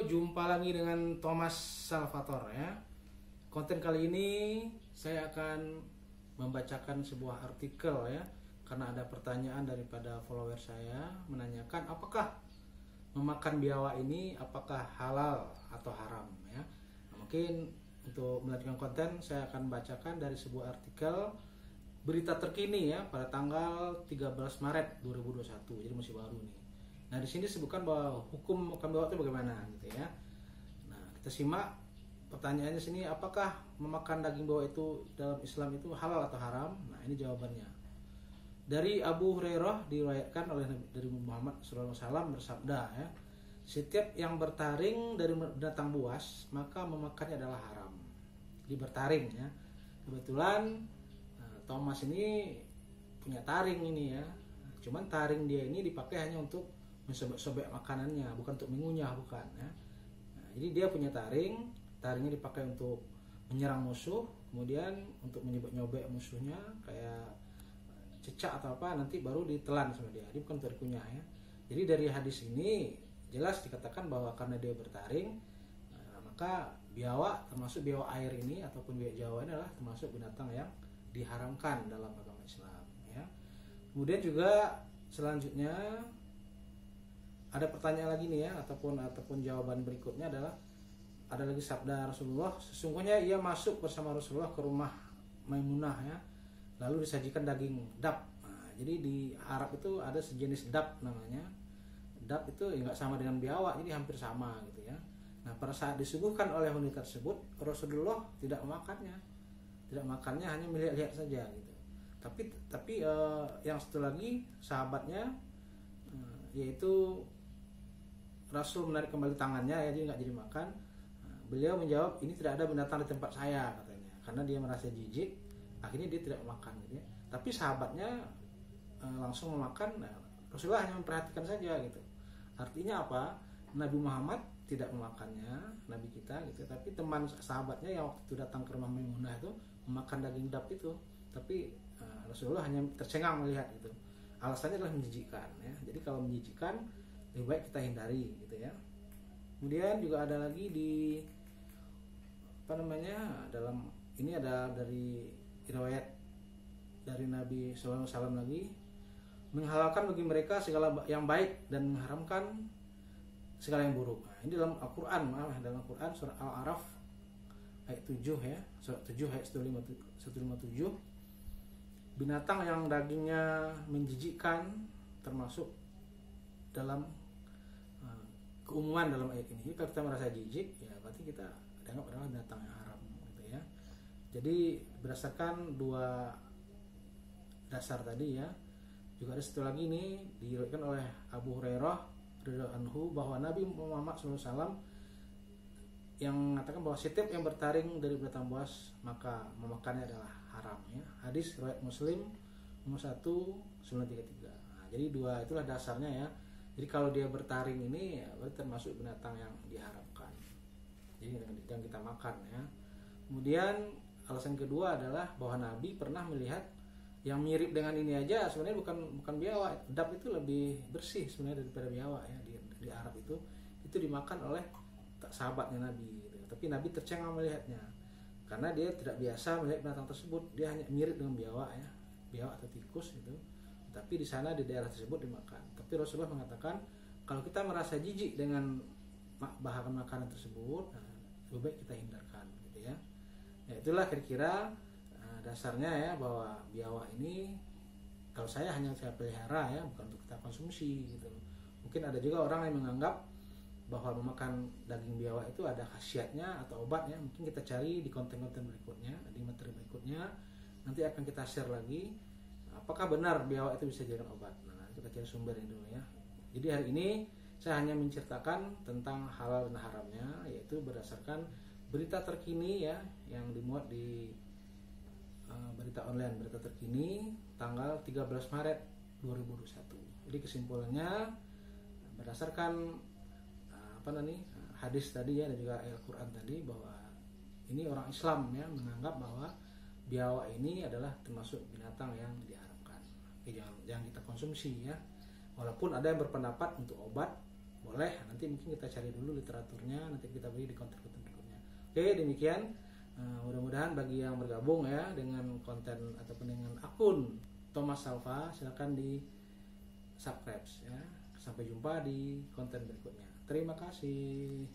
Jumpa lagi dengan Thomas Salvator ya. Konten kali ini saya akan membacakan sebuah artikel ya, karena ada pertanyaan daripada follower saya menanyakan apakah memakan biawak ini apakah halal atau haram ya. Nah, mungkin untuk melanjutkan konten saya akan bacakan dari sebuah artikel berita terkini ya pada tanggal 13 Maret 2021. Jadi masih baru nih. Nah, di sini disebutkan bahwa hukum makan biawak itu bagaimana gitu ya. Nah, kita simak pertanyaannya sini, apakah memakan daging biawak itu dalam Islam itu halal atau haram? Nah, ini jawabannya. Dari Abu Hurairah diriwayatkan oleh dari Muhammad SAW bersabda ya, setiap yang bertaring dari binatang buas maka memakannya adalah haram. Di bertaring ya. Kebetulan Thomas ini punya taring ini ya. Cuman taring dia ini dipakai hanya untuk mensobek-sobek makanannya, bukan untuk mengunyah, bukan ya. Nah, jadi dia punya taringnya dipakai untuk menyerang musuh, kemudian untuk menyobek-nyobek musuhnya kayak cecak atau apa, nanti baru ditelan sama dia. Dia bukan untuk dikunyah ya. Jadi dari hadis ini jelas dikatakan bahwa karena dia bertaring, maka biawak, termasuk biawak air ini ataupun biawak Jawa ini adalah termasuk binatang yang diharamkan dalam agama Islam ya. Kemudian juga selanjutnya ada pertanyaan lagi nih ya, ataupun jawaban berikutnya adalah ada lagi sabda Rasulullah, sesungguhnya ia masuk bersama Rasulullah ke rumah Maimunah ya, lalu disajikan daging dab. Nah, jadi di Arab itu ada sejenis dab namanya. Dab itu nggak sama dengan biawak, jadi hampir sama gitu ya. Nah, pada saat disuguhkan oleh wanita tersebut, Rasulullah tidak makannya, hanya melihat-lihat saja gitu. Tapi yang satu lagi sahabatnya, yaitu Rasul menarik kembali tangannya ya, jadi nggak jadi makan. Beliau menjawab, ini tidak ada binatang di tempat saya katanya, karena dia merasa jijik, akhirnya dia tidak makan gitu ya. Tapi sahabatnya langsung memakan. Nah, Rasulullah hanya memperhatikan saja gitu. Artinya apa? Nabi Muhammad tidak memakannya, Nabi kita gitu. Tapi teman sahabatnya yang waktu itu datang ke rumah Maimunah itu memakan daging dab itu. Tapi Rasulullah hanya tercengang melihat gitu. Alasannya adalah menjijikkan ya. Jadi kalau menjijikkan lebih baik kita hindari gitu ya. Kemudian juga ada lagi di dalam ini ada dari riwayat dari Nabi SAW lagi, menghalalkan bagi mereka segala yang baik dan mengharamkan segala yang buruk. Nah, ini dalam Al-Qur'an, dalam Al-Qur'an surah Al-A'raf ayat 7 ya, surah 7 ayat 157. Binatang yang dagingnya menjijikkan termasuk dalam keumuman dalam ayat ini. Kalau kita merasa jijik ya berarti kita dianggap adalah binatang yang haram gitu ya. Jadi berdasarkan dua dasar tadi ya, juga ada satu lagi nih diriwayatkan oleh Abu Hurairah radhiyallahu anhu bahwa Nabi Muhammad SAW yang mengatakan bahwa setiap yang bertaring dari binatang buas maka memakannya adalah haram ya. Hadis riwayat Muslim nomor 1933. Nah, jadi dua itulah dasarnya ya. Jadi kalau dia bertaring ini ya, berarti termasuk binatang yang diharamkan. Jadi yang kita makan ya. Kemudian alasan kedua adalah bahwa Nabi pernah melihat yang mirip dengan ini aja sebenarnya bukan biawak. Dab itu lebih bersih sebenarnya daripada biawak ya, di Arab itu dimakan oleh sahabatnya Nabi gitu. Tapi Nabi tercengang melihatnya karena dia tidak biasa melihat binatang tersebut. Dia hanya mirip dengan biawak ya, biawak atau tikus gitu. Tapi di sana di daerah tersebut dimakan. Tapi Rasulullah mengatakan kalau kita merasa jijik dengan bahan makanan tersebut, lebih baik kita hindarkan gitu ya. Ya itulah kira-kira dasarnya ya, bahwa biawak ini kalau saya hanya saya pelihara ya, bukan untuk kita konsumsi gitu. Mungkin ada juga orang yang menganggap bahwa memakan daging biawak itu ada khasiatnya atau obatnya. Mungkin kita cari di konten-konten berikutnya, di materi berikutnya. Nanti akan kita share lagi apakah benar biawak itu bisa dijadikan obat. Nah, kita cari sumbernya dulu ya. Jadi hari ini saya hanya menceritakan tentang halal dan haramnya, yaitu berdasarkan berita terkini ya, yang dimuat di berita online, berita terkini tanggal 13 Maret 2021. Jadi kesimpulannya berdasarkan hadis tadi ya, dan juga Al-Qur'an tadi, bahwa ini orang Islam ya menganggap bahwa biawak ini adalah termasuk binatang yang diharamkan. Jangan kita konsumsi ya. Walaupun ada yang berpendapat untuk obat, boleh, nanti mungkin kita cari dulu literaturnya, nanti kita beri di konten-konten berikutnya. Oke, demikian. Mudah-mudahan bagi yang bergabung ya dengan konten ataupun dengan akun Thomas Salva, silakan di subscribe ya. Sampai jumpa di konten berikutnya. Terima kasih.